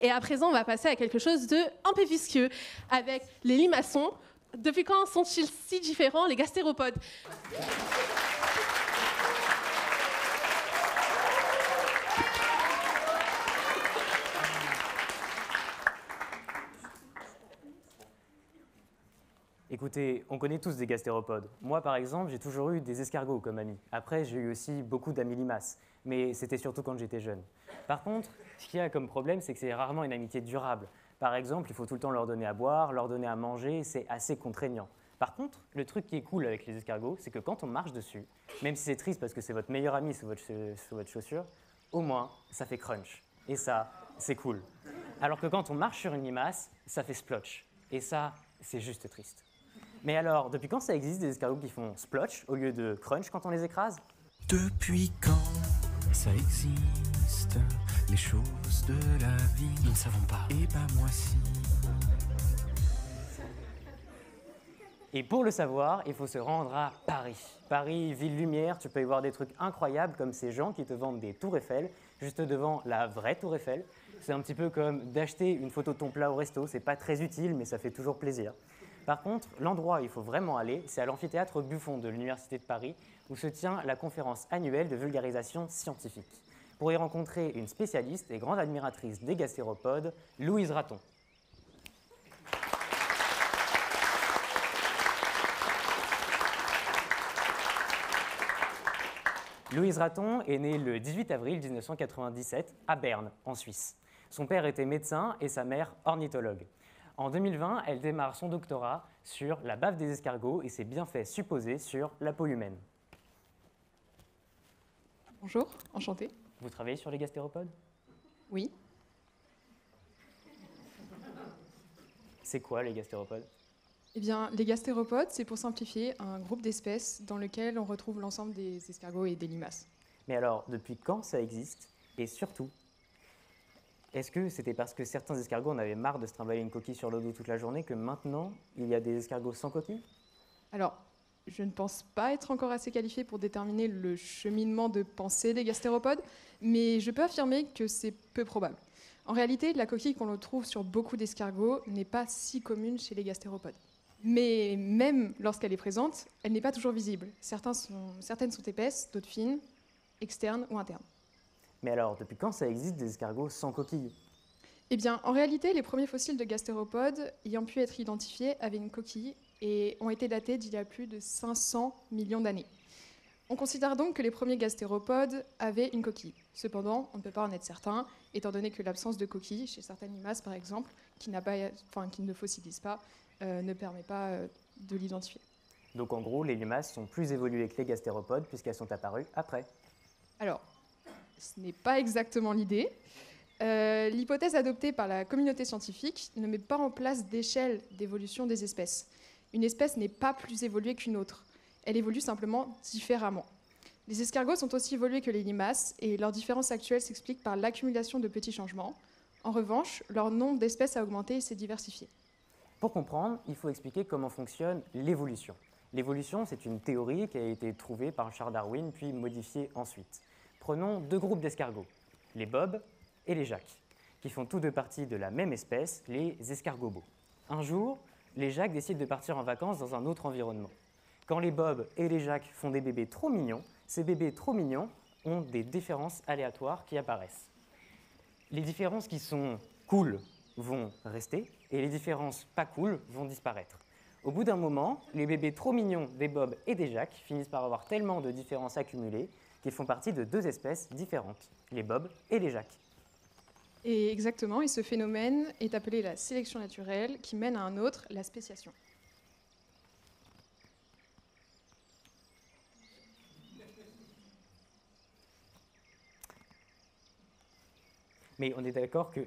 Et à présent, on va passer à quelque chose de un peu visqueux, avec les limaçons. Depuis quand sont-ils si différents, les gastéropodes? Écoutez, on connaît tous des gastéropodes. Moi, par exemple, j'ai toujours eu des escargots comme amis. Après, j'ai eu aussi beaucoup d'amis limaces, mais c'était surtout quand j'étais jeune. Par contre, ce qu'il y a comme problème, c'est que c'est rarement une amitié durable. Par exemple, il faut tout le temps leur donner à boire, leur donner à manger, c'est assez contraignant. Par contre, le truc qui est cool avec les escargots, c'est que quand on marche dessus, même si c'est triste parce que c'est votre meilleur ami sous votre chaussure, au moins, ça fait crunch. Et ça, c'est cool. Alors que quand on marche sur une limace, ça fait splotch. Et ça, c'est juste triste. Mais alors, depuis quand ça existe des escargots qui font splotch au lieu de crunch quand on les écrase? Depuis quand ça existe, les choses de la vie? Nous ne savons pas. Et bah moi si. Et pour le savoir, il faut se rendre à Paris. Paris, ville lumière, tu peux y voir des trucs incroyables comme ces gens qui te vendent des tours Eiffel juste devant la vraie tour Eiffel. C'est un petit peu comme d'acheter une photo de ton plat au resto, c'est pas très utile mais ça fait toujours plaisir. Par contre, l'endroit où il faut vraiment aller, c'est à l'amphithéâtre Buffon de l'Université de Paris, où se tient la conférence annuelle de vulgarisation scientifique. Pour y rencontrer une spécialiste et grande admiratrice des gastéropodes, Louise Raton. Louise Raton est née le 18 avril 1997 à Berne, en Suisse. Son père était médecin et sa mère ornithologue. En 2020, elle démarre son doctorat sur la bave des escargots et ses bienfaits supposés sur la peau humaine. Bonjour, enchantée. Vous travaillez sur les gastéropodes? Oui. C'est quoi les gastéropodes? Eh bien, les gastéropodes, c'est pour simplifier un groupe d'espèces dans lequel on retrouve l'ensemble des escargots et des limaces. Mais alors, depuis quand ça existe? Et surtout, est-ce que c'était parce que certains escargots en avaient marre de se trimballer une coquille sur le dos toute la journée que maintenant, il y a des escargots sans coquille? Alors, je ne pense pas être encore assez qualifiée pour déterminer le cheminement de pensée des gastéropodes, mais je peux affirmer que c'est peu probable. En réalité, la coquille qu'on retrouve sur beaucoup d'escargots n'est pas si commune chez les gastéropodes. Mais même lorsqu'elle est présente, elle n'est pas toujours visible. Certaines sont épaisses, d'autres fines, externes ou internes. Mais alors, depuis quand ça existe des escargots sans coquille? Eh bien, en réalité, les premiers fossiles de gastéropodes ayant pu être identifiés avaient une coquille et ont été datés d'il y a plus de 500 millions d'années. On considère donc que les premiers gastéropodes avaient une coquille. Cependant, on ne peut pas en être certain, étant donné que l'absence de coquille, chez certaines limaces par exemple, qui ne fossilisent pas, ne permet pas de l'identifier. Donc en gros, les limaces sont plus évoluées que les gastéropodes puisqu'elles sont apparues après. Alors, ce n'est pas exactement l'idée. L'hypothèse adoptée par la communauté scientifique ne met pas en place d'échelle d'évolution des espèces. Une espèce n'est pas plus évoluée qu'une autre. Elle évolue simplement différemment. Les escargots sont aussi évolués que les limaces et leur différence actuelle s'explique par l'accumulation de petits changements. En revanche, leur nombre d'espèces a augmenté et s'est diversifié. Pour comprendre, il faut expliquer comment fonctionne l'évolution. L'évolution, c'est une théorie qui a été trouvée par Charles Darwin puis modifiée ensuite. Prenons deux groupes d'escargots, les bobs et les jacques, qui font tous deux partie de la même espèce, les escargots. Un jour, les jacques décident de partir en vacances dans un autre environnement. Quand les bobs et les jacques font des bébés trop mignons, ces bébés trop mignons ont des différences aléatoires qui apparaissent. Les différences qui sont cool vont rester et les différences pas cool vont disparaître. Au bout d'un moment, les bébés trop mignons des bobs et des jacques finissent par avoir tellement de différences accumulées qu'ils font partie de deux espèces différentes, les bobs et les jacques. Et exactement, et ce phénomène est appelé la sélection naturelle qui mène à un autre, la spéciation. Mais on est d'accord que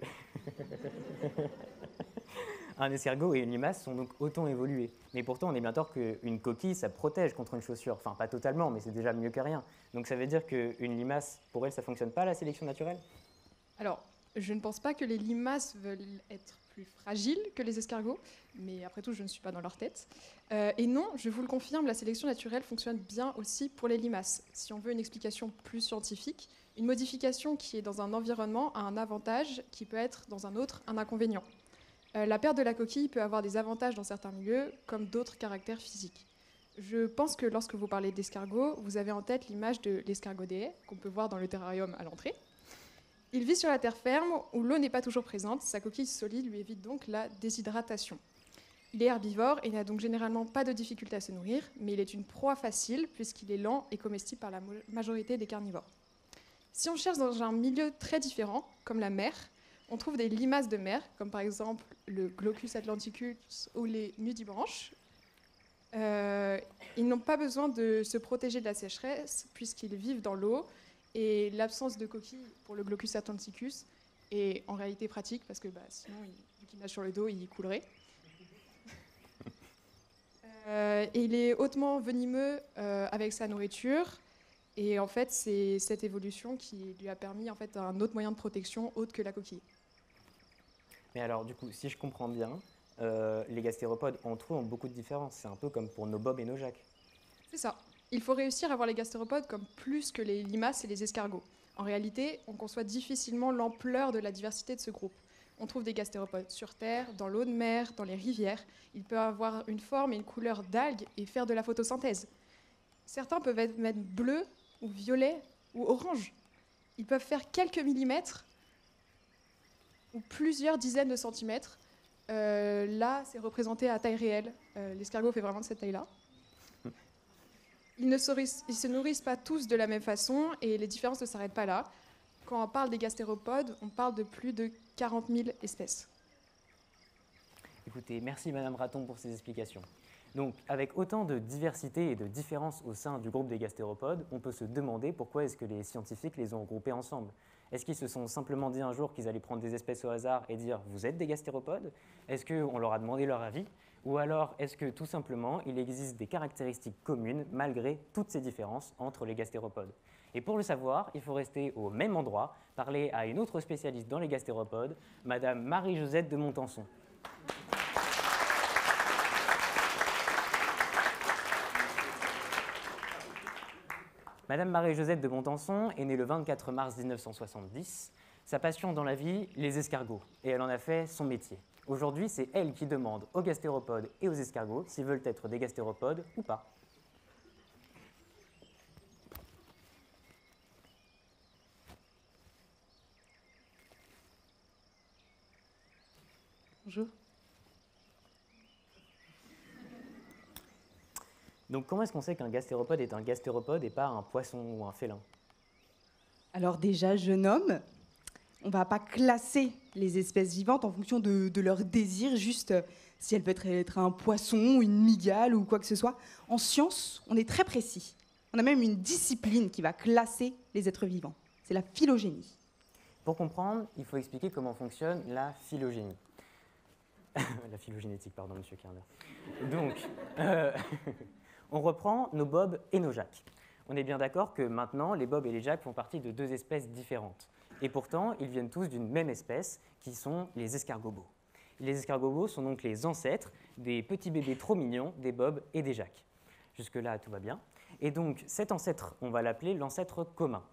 un escargot et une limace sont donc autant évolués. Mais pourtant, on est bien d'accord qu'une coquille, ça protège contre une chaussure. Enfin, pas totalement, mais c'est déjà mieux que rien. Donc ça veut dire qu'une limace, pour elle, ça ne fonctionne pas, la sélection naturelle? Alors, je ne pense pas que les limaces veulent être plus fragiles que les escargots, mais après tout, je ne suis pas dans leur tête. Et non, je vous le confirme, la sélection naturelle fonctionne bien aussi pour les limaces. Si on veut une explication plus scientifique, Une modification qui est dans un environnement a un avantage qui peut être dans un autre un inconvénient. La perte de la coquille peut avoir des avantages dans certains milieux, comme d'autres caractères physiques. Je pense que lorsque vous parlez d'escargot, vous avez en tête l'image de l'escargot des haies, qu'on peut voir dans le terrarium à l'entrée. Il vit sur la terre ferme, où l'eau n'est pas toujours présente. Sa coquille solide lui évite donc la déshydratation. Il est herbivore et n'a donc généralement pas de difficulté à se nourrir, mais il est une proie facile, puisqu'il est lent et comestible par la majorité des carnivores. Si on cherche dans un milieu très différent, comme la mer, on trouve des limaces de mer, comme par exemple le Glaucus atlanticus ou les nudibranches. Ils n'ont pas besoin de se protéger de la sécheresse, puisqu'ils vivent dans l'eau, et l'absence de coquille pour le Glaucus atlanticus est en réalité pratique, parce que sinon, vu qu'il nage sur le dos, il coulerait. Et il est hautement venimeux avec sa nourriture. Et en fait, c'est cette évolution qui lui a permis un autre moyen de protection autre que la coquille. Mais alors, du coup, si je comprends bien, les gastéropodes entre eux ont beaucoup de différences. C'est un peu comme pour nos bobs et nos jacks. C'est ça. Il faut réussir à voir les gastéropodes comme plus que les limaces et les escargots. En réalité, on conçoit difficilement l'ampleur de la diversité de ce groupe. On trouve des gastéropodes sur Terre, dans l'eau de mer, dans les rivières. Ils peuvent avoir une forme et une couleur d'algues et faire de la photosynthèse. Certains peuvent être même bleus ou violets ou orange. Ils peuvent faire quelques millimètres ou plusieurs dizaines de centimètres. Là, c'est représenté à taille réelle. L'escargot fait vraiment de cette taille-là. Ils ne se nourrissent pas tous de la même façon et les différences ne s'arrêtent pas là. Quand on parle des gastéropodes, on parle de plus de 40 000 espèces. Écoutez, merci Madame Raton pour ces explications. Donc, avec autant de diversité et de différences au sein du groupe des gastéropodes, on peut se demander pourquoi est-ce que les scientifiques les ont regroupés ensemble. Est-ce qu'ils se sont simplement dit un jour qu'ils allaient prendre des espèces au hasard et dire « vous êtes des gastéropodes » Est-ce qu'on leur a demandé leur avis? Ou alors est-ce que tout simplement il existe des caractéristiques communes malgré toutes ces différences entre les gastéropodes? Et pour le savoir, il faut rester au même endroit, parler à une autre spécialiste dans les gastéropodes, Madame Marie-Josette de Montenson. Madame Marie-Josette de Montenson est née le 24 mars 1970. Sa passion dans la vie, les escargots, et elle en a fait son métier. Aujourd'hui, c'est elle qui demande aux gastéropodes et aux escargots s'ils veulent être des gastéropodes ou pas. Bonjour. Donc comment est-ce qu'on sait qu'un gastéropode est un gastéropode et pas un poisson ou un félin? Alors déjà, jeune homme, on ne va pas classer les espèces vivantes en fonction de leur désir, juste si elles peuvent être un poisson, une mygale ou quoi que ce soit. En science, on est très précis. On a même une discipline qui va classer les êtres vivants. C'est la phylogénie. Pour comprendre, il faut expliquer comment fonctionne la phylogénie. La phylogénétique, pardon, Monsieur Kerner. Donc, on reprend nos bobs et nos jacks. On est bien d'accord que maintenant, les bobs et les jacks font partie de deux espèces différentes. Et pourtant, ils viennent tous d'une même espèce, qui sont les escargots. Les escargots sont donc les ancêtres des petits bébés trop mignons des bobs et des jacks. Jusque-là, tout va bien. Et donc, cet ancêtre, on va l'appeler l'ancêtre commun.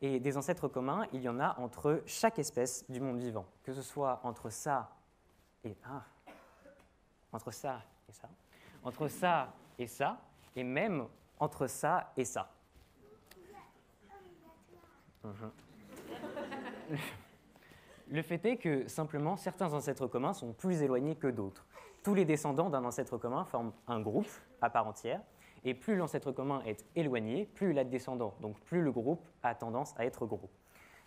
Et des ancêtres communs, il y en a entre chaque espèce du monde vivant, que ce soit entre ça et entre ça et ça, entre ça et ça, et même entre ça et ça. Le fait est que, simplement, certains ancêtres communs sont plus éloignés que d'autres. Tous les descendants d'un ancêtre commun forment un groupe à part entière, et plus l'ancêtre commun est éloigné, plus il a de descendants, donc plus le groupe a tendance à être gros.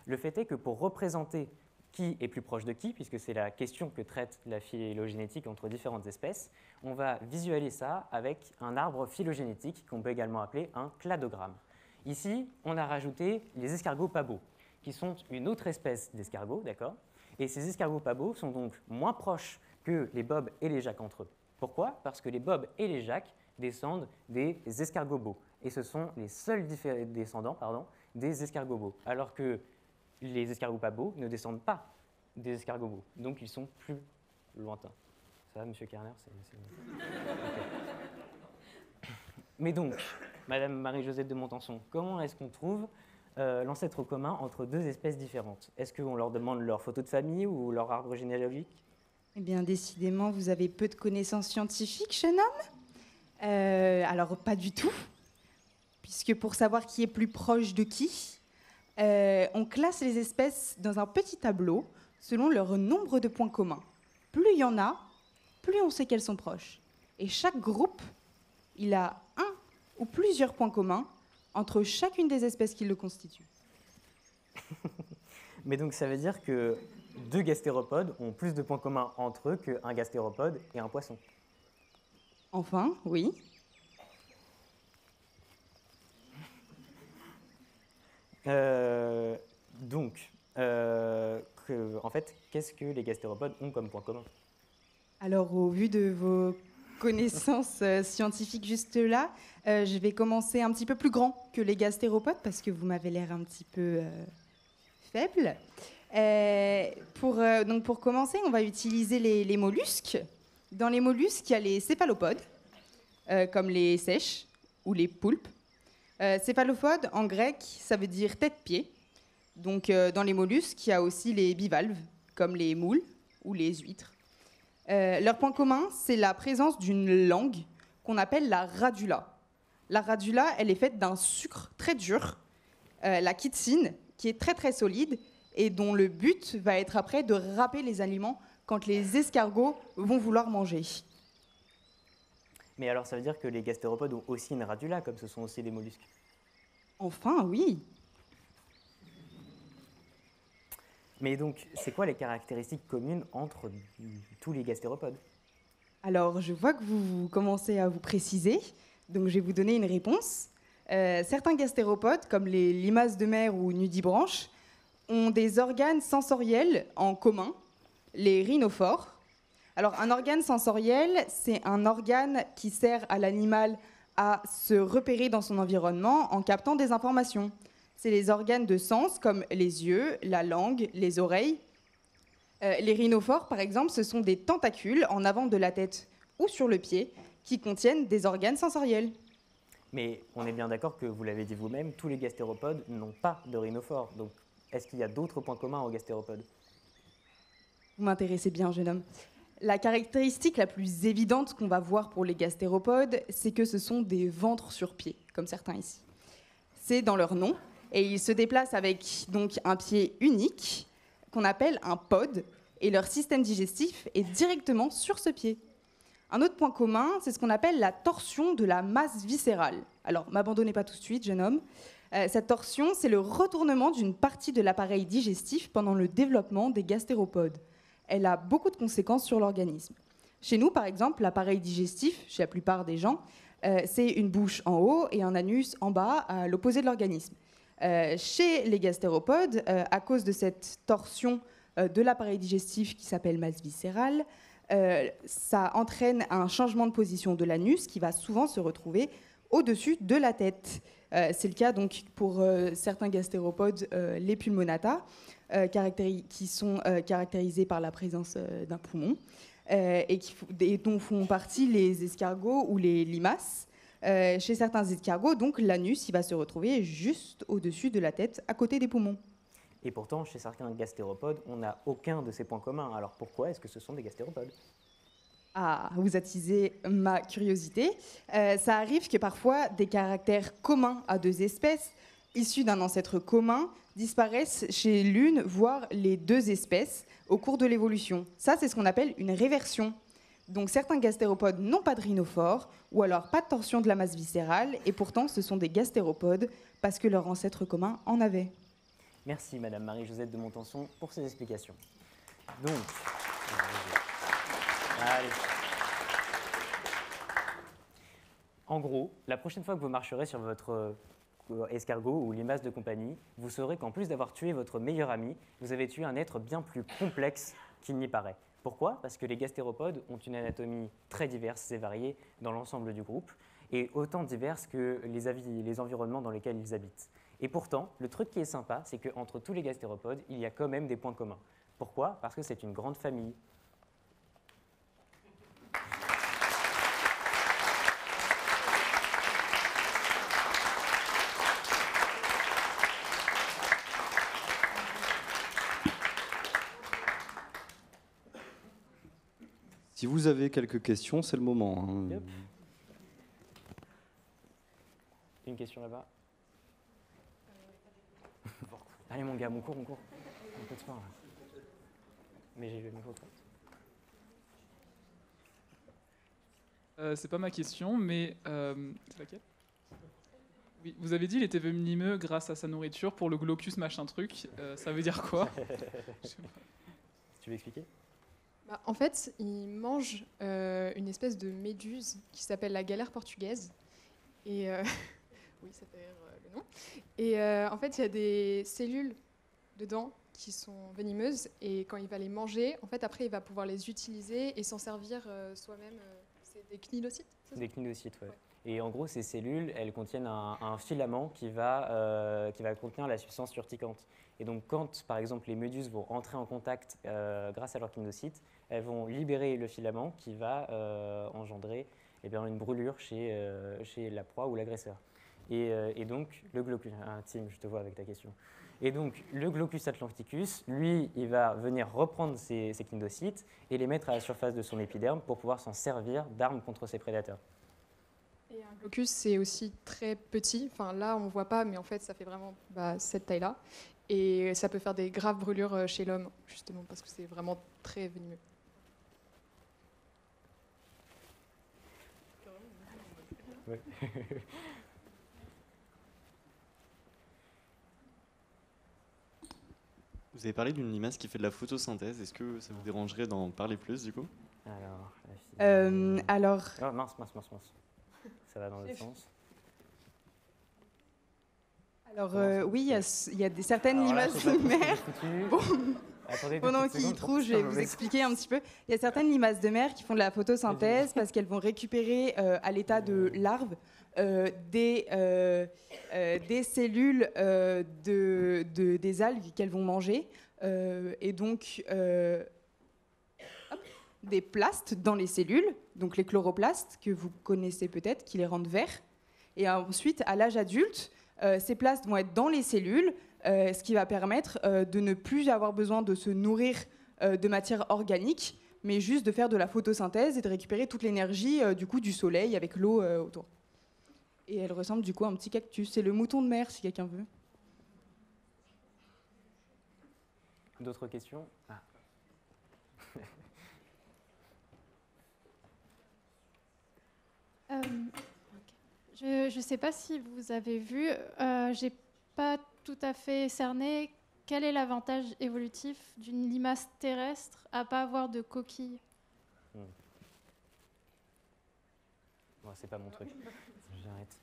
Le fait est que pour représenter qui est plus proche de qui, puisque c'est la question que traite la phylogénétique entre différentes espèces, on va visualiser ça avec un arbre phylogénétique qu'on peut également appeler un cladogramme. Ici, on a rajouté les escargots pabots, qui sont une autre espèce d'escargots, d'accord? Et ces escargots pabots sont donc moins proches que les bobs et les jacks entre eux. Pourquoi? Parce que les bobs et les jacks descendent des escargots, et ce sont les seuls descendants des escargots, alors que les escargots pabots ne descendent pas des escargots, donc ils sont plus lointains. Ça va, Monsieur Kerner? Okay. Mais donc, Madame Marie-Josette de Montenson, comment est-ce qu'on trouve l'ancêtre commun entre deux espèces différentes? Est-ce qu'on leur demande leur photo de famille ou leur arbre généalogique? Eh bien, décidément, vous avez peu de connaissances scientifiques, jeune homme. Alors, pas du tout. Puisque pour savoir qui est plus proche de qui, on classe les espèces dans un petit tableau selon leur nombre de points communs. Plus il y en a, plus on sait qu'elles sont proches. Et chaque groupe, il a un ou plusieurs points communs entre chacune des espèces qui le constituent. Mais donc ça veut dire que deux gastéropodes ont plus de points communs entre eux qu'un gastéropode et un poisson. Enfin, oui. En fait, qu'est-ce que les gastéropodes ont comme point commun? Alors, au vu de vos connaissances scientifiques juste là, je vais commencer un petit peu plus grand que les gastéropodes parce que vous m'avez l'air un petit peu faible. Pour commencer, on va utiliser les mollusques. Dans les mollusques, il y a les céphalopodes, comme les sèches ou les poulpes. Céphalopode, en grec, ça veut dire tête-pied. Donc, dans les mollusques, il y a aussi les bivalves, comme les moules ou les huîtres. Leur point commun, c'est la présence d'une langue qu'on appelle la radula. La radula, elle est faite d'un sucre très dur, la chitine, qui est très très solide et dont le but va être après de râper les aliments quand les escargots vont vouloir manger. Mais alors ça veut dire que les gastéropodes ont aussi une radula, comme ce sont aussi les mollusques? Enfin, oui. Mais donc, c'est quoi les caractéristiques communes entre tous les gastéropodes? Alors, je vois que vous commencez à vous préciser, donc je vais vous donner une réponse. Certains gastéropodes, comme les limaces de mer ou nudibranches, ont des organes sensoriels en commun, les rhinophores. Alors, un organe sensoriel, c'est un organe qui sert à l'animal à se repérer dans son environnement en captant des informations. C'est les organes de sens comme les yeux, la langue, les oreilles. Les rhinophores, par exemple, ce sont des tentacules en avant de la tête ou sur le pied qui contiennent des organes sensoriels. Mais on est bien d'accord que, vous l'avez dit vous-même, tous les gastéropodes n'ont pas de rhinophores. Donc, est-ce qu'il y a d'autres points communs aux gastéropodes? Vous m'intéressez bien, jeune homme. La caractéristique la plus évidente qu'on va voir pour les gastéropodes, c'est que ce sont des ventres sur pied, comme certains ici. C'est dans leur nom, et ils se déplacent avec donc un pied unique, qu'on appelle un pod, et leur système digestif est directement sur ce pied. Un autre point commun, c'est ce qu'on appelle la torsion de la masse viscérale. Alors, m'abandonnez pas tout de suite, jeune homme. Cette torsion, c'est le retournement d'une partie de l'appareil digestif pendant le développement des gastéropodes. Elle a beaucoup de conséquences sur l'organisme. Chez nous, par exemple, l'appareil digestif, chez la plupart des gens, c'est une bouche en haut et un anus en bas, à l'opposé de l'organisme. Chez les gastéropodes, à cause de cette torsion de l'appareil digestif qui s'appelle masse viscérale, ça entraîne un changement de position de l'anus qui va souvent se retrouver au-dessus de la tête. C'est le cas donc pour certains gastéropodes, les pulmonata, qui sont caractérisés par la présence d'un poumon et dont font partie les escargots ou les limaces. Chez certains escargots, donc l'anus il va se retrouver juste au-dessus de la tête, à côté des poumons. Et pourtant, chez certains gastéropodes, on n'a aucun de ces points communs. Alors pourquoi est-ce que ce sont des gastéropodes? Ah, vous attisez ma curiosité. Ça arrive que parfois des caractères communs à deux espèces, issus d'un ancêtre commun, disparaissent chez l'une, voire les deux espèces, au cours de l'évolution. Ça, c'est ce qu'on appelle une réversion. Donc certains gastéropodes n'ont pas de rhinophores, ou alors pas de torsion de la masse viscérale, et pourtant ce sont des gastéropodes, parce que leur ancêtre commun en avait. Merci Madame Marie-Josette de Montenson pour ces explications. Donc, allez. En gros, la prochaine fois que vous marcherez sur votre escargot ou limace de compagnie, vous saurez qu'en plus d'avoir tué votre meilleur ami, vous avez tué un être bien plus complexe qu'il n'y paraît. Pourquoi? Parce que les gastéropodes ont une anatomie très diverse et variée dans l'ensemble du groupe, et autant diverse que les environnements dans lesquels ils habitent. Et pourtant, le truc qui est sympa, c'est qu'entre tous les gastéropodes, il y a quand même des points communs. Pourquoi? Parce que c'est une grande famille. Si vous avez quelques questions, c'est le moment. Hein. Yep. Une question là-bas. Allez mon gars, on court. Un peu de sport là. Mais j'ai le micro de C'est pas ma question, mais c'est laquelle? Oui, vous avez dit qu'il était venimeux grâce à sa nourriture pour le glaucus machin truc. Ça veut dire quoi? Tu veux expliquer? Bah, en fait, il mange une espèce de méduse qui s'appelle la galère portugaise. Et oui, ça fait rire le nom. Et en fait, il y a des cellules dedans qui sont venimeuses. Et quand il va les manger, en fait, après, il va pouvoir les utiliser et s'en servir soi-même. C'est des cnidocytes, c'est ça? Des cnidocytes, ouais. Et en gros, ces cellules, elles contiennent un filament qui va contenir la substance urticante. Et donc, quand, par exemple, les méduses vont entrer en contact grâce à leurs cnidocytes, elles vont libérer le filament qui va engendrer une brûlure chez la proie ou l'agresseur. Et donc, le glaucus... Tim, je te vois avec ta question. Et donc, le glaucus atlanticus, lui, il va venir reprendre ces cnidocytes et les mettre à la surface de son épiderme pour pouvoir s'en servir d'arme contre ses prédateurs. Et un glaucus, c'est aussi très petit. Enfin, là, on ne voit pas, mais en fait, ça fait vraiment cette taille-là. Et ça peut faire des graves brûlures chez l'homme, justement, parce que c'est vraiment très venimeux. Ouais. Vous avez parlé d'une limace qui fait de la photosynthèse. Est-ce que ça vous dérangerait d'en parler plus, du coup? Alors, Oh, mince. Ça va dans l'autre sens. Alors oui, il y a certaines limaces de mer. Pendant qu'il trouve, je vais vous expliquer un petit peu. Il y a certaines limaces de mer qui font de la photosynthèse parce qu'elles vont récupérer à l'état de larves des cellules des algues qu'elles vont manger et donc des plastes dans les cellules, donc les chloroplastes que vous connaissez peut-être, qui les rendent verts. Et ensuite, à l'âge adulte, ces plastes vont être dans les cellules, ce qui va permettre de ne plus avoir besoin de se nourrir de matière organique, mais juste de faire de la photosynthèse et de récupérer toute l'énergie du soleil avec l'eau autour. Et elle ressemble du coup à un petit cactus. C'est le mouton de mer, si quelqu'un veut. D'autres questions? Je ne sais pas si vous avez vu, j'ai pas tout à fait cerné quel est l'avantage évolutif d'une limace terrestre à pas avoir de coquille. Bon, c'est pas mon truc. J'arrête.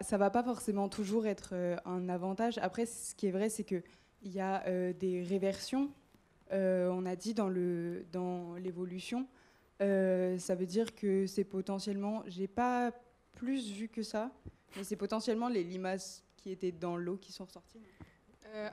Ça va pas forcément toujours être un avantage. Après, ce qui est vrai, c'est qu'il y a des réversions. On a dit dans l'évolution, ça veut dire que c'est potentiellement, j'ai pas plus vu que ça, mais c'est potentiellement les limaces qui étaient dans l'eau qui sont ressorties.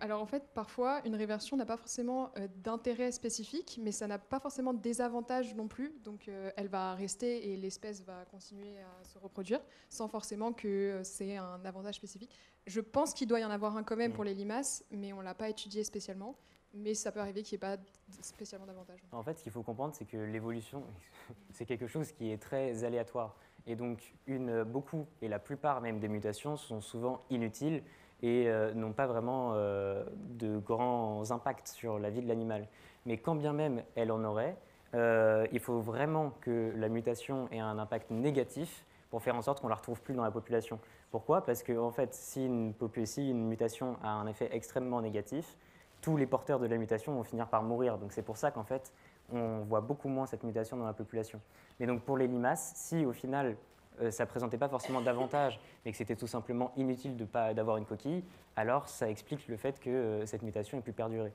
Alors en fait, parfois, une réversion n'a pas forcément d'intérêt spécifique, mais ça n'a pas forcément de désavantage non plus. Donc elle va rester et l'espèce va continuer à se reproduire sans forcément que c'est un avantage spécifique. Je pense qu'il doit y en avoir un quand même pour les limaces, mais on ne l'a pas étudié spécialement. Mais ça peut arriver qu'il n'y ait pas spécialement d'avantage. En fait, ce qu'il faut comprendre, c'est que l'évolution, c'est quelque chose qui est très aléatoire. Et donc, beaucoup, et la plupart même des mutations sont souvent inutiles et n'ont pas vraiment de grands impacts sur la vie de l'animal. Mais quand bien même elle en aurait, il faut vraiment que la mutation ait un impact négatif pour faire en sorte qu'on ne la retrouve plus dans la population. Pourquoi? Parce que en fait, si une mutation a un effet extrêmement négatif, tous les porteurs de la mutation vont finir par mourir. Donc c'est pour ça qu'en fait, on voit beaucoup moins cette mutation dans la population. Mais donc pour les limaces, si au final, ça ne présentait pas forcément d'avantage, mais que c'était tout simplement inutile d'avoir une coquille, alors ça explique le fait que cette mutation ait pu perdurer.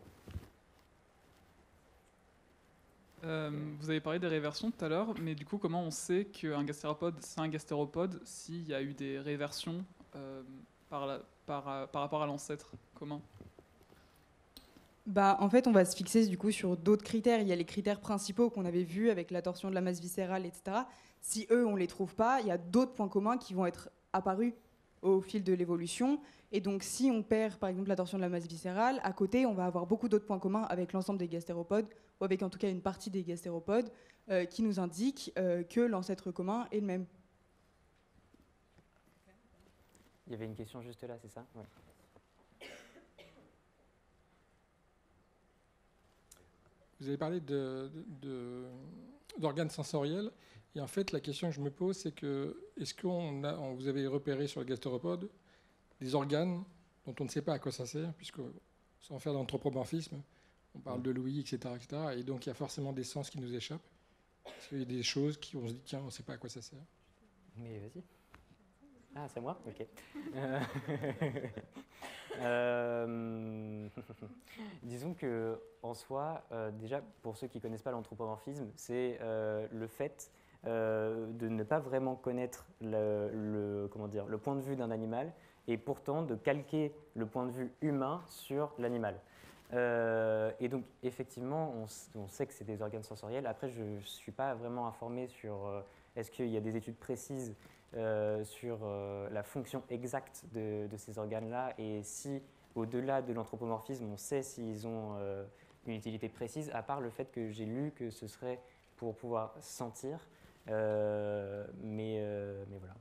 Vous avez parlé des réversions tout à l'heure, mais du coup, comment on sait qu'un gastéropode, c'est un gastéropode s'il y a eu des réversions par rapport à l'ancêtre? Comment? En fait, on va se fixer du coup sur d'autres critères. Il y a les critères principaux qu'on avait vus avec la torsion de la masse viscérale, etc. Si eux, on ne les trouve pas, il y a d'autres points communs qui vont être apparus au fil de l'évolution. Et donc, si on perd, par exemple, la torsion de la masse viscérale, à côté, on va avoir beaucoup d'autres points communs avec l'ensemble des gastéropodes, ou avec en tout cas une partie des gastéropodes, qui nous indiquent que l'ancêtre commun est le même. Il y avait une question juste là, c'est ça? Ouais. Vous avez parlé d'organes sensoriels. Et en fait, la question que je me pose, c'est que est-ce que vous avez repéré sur le gastéropode des organes dont on ne sait pas à quoi ça sert, puisque sans faire d'anthropomorphisme, on parle de l'ouïe, etc., etc. Et donc, il y a forcément des sens qui nous échappent. Est-ce qu'il y a des choses qui on se dit, tiens, on ne sait pas à quoi ça sert? Mais vas-y. Ah, c'est moi? Ok. Disons que en soi, déjà, pour ceux qui ne connaissent pas l'anthropomorphisme, c'est le fait de ne pas vraiment connaître le point de vue d'un animal et pourtant de calquer le point de vue humain sur l'animal. Et donc, effectivement, on sait que c'est des organes sensoriels. Après, je ne suis pas vraiment informé sur est-ce qu'il y a des études précises sur la fonction exacte de ces organes-là et si, au-delà de l'anthropomorphisme, on sait s'ils ont une utilité précise, à part le fait que j'ai lu que ce serait pour pouvoir sentir. Mais voilà.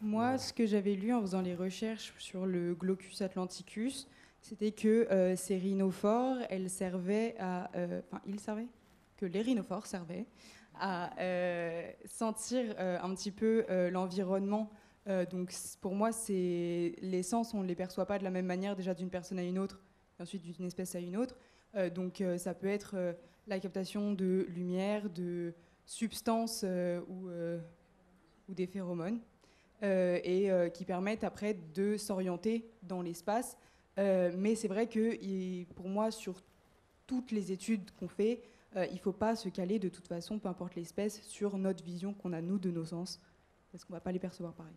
Moi, ce que j'avais lu en faisant les recherches sur le Glaucus atlanticus, c'était que ces rhinophores, ils servaient, que les rhinophores servaient à sentir un petit peu l'environnement. Donc pour moi, les sens, on ne les perçoit pas de la même manière déjà d'une personne à une autre, et ensuite d'une espèce à une autre. Donc ça peut être la captation de lumière, de substances ou des phéromones, et qui permettent après de s'orienter dans l'espace. Mais c'est vrai que pour moi, sur toutes les études qu'on fait, il ne faut pas se caler de toute façon, peu importe l'espèce, sur notre vision qu'on a, nous, de nos sens, parce qu'on ne va pas les percevoir pareil.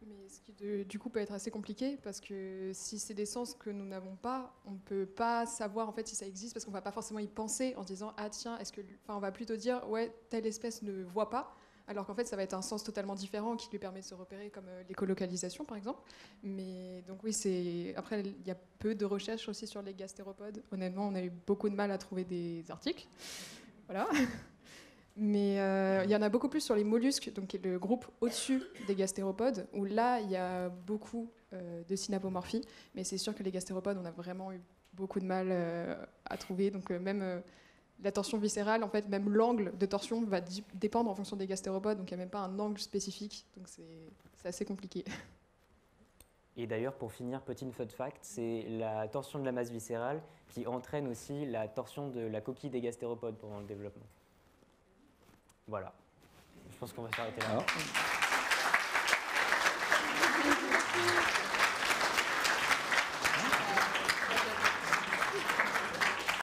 Mais ce qui, du coup, peut être assez compliqué, parce que si c'est des sens que nous n'avons pas, on ne peut pas savoir en fait si ça existe, parce qu'on ne va pas forcément y penser en se disant « Ah tiens, on va plutôt dire « Ouais, telle espèce ne voit pas », alors qu'en fait, ça va être un sens totalement différent qui lui permet de se repérer, comme l'écolocalisation, par exemple. Mais donc oui, après, il y a peu de recherches aussi sur les gastéropodes. Honnêtement, on a eu beaucoup de mal à trouver des articles. Voilà. Mais il y en a beaucoup plus sur les mollusques, donc qui est le groupe au-dessus des gastéropodes, où là, il y a beaucoup de synapomorphie. Mais c'est sûr que les gastéropodes, on a vraiment eu beaucoup de mal à trouver. Donc même la torsion viscérale, en fait, même l'angle de torsion va dépendre en fonction des gastéropodes. Donc il n'y a même pas un angle spécifique. Donc c'est assez compliqué. Et d'ailleurs, pour finir, petit fun fact, c'est la torsion de la masse viscérale qui entraîne aussi la torsion de la coquille des gastéropodes pendant le développement. Voilà. Je pense qu'on va s'arrêter là.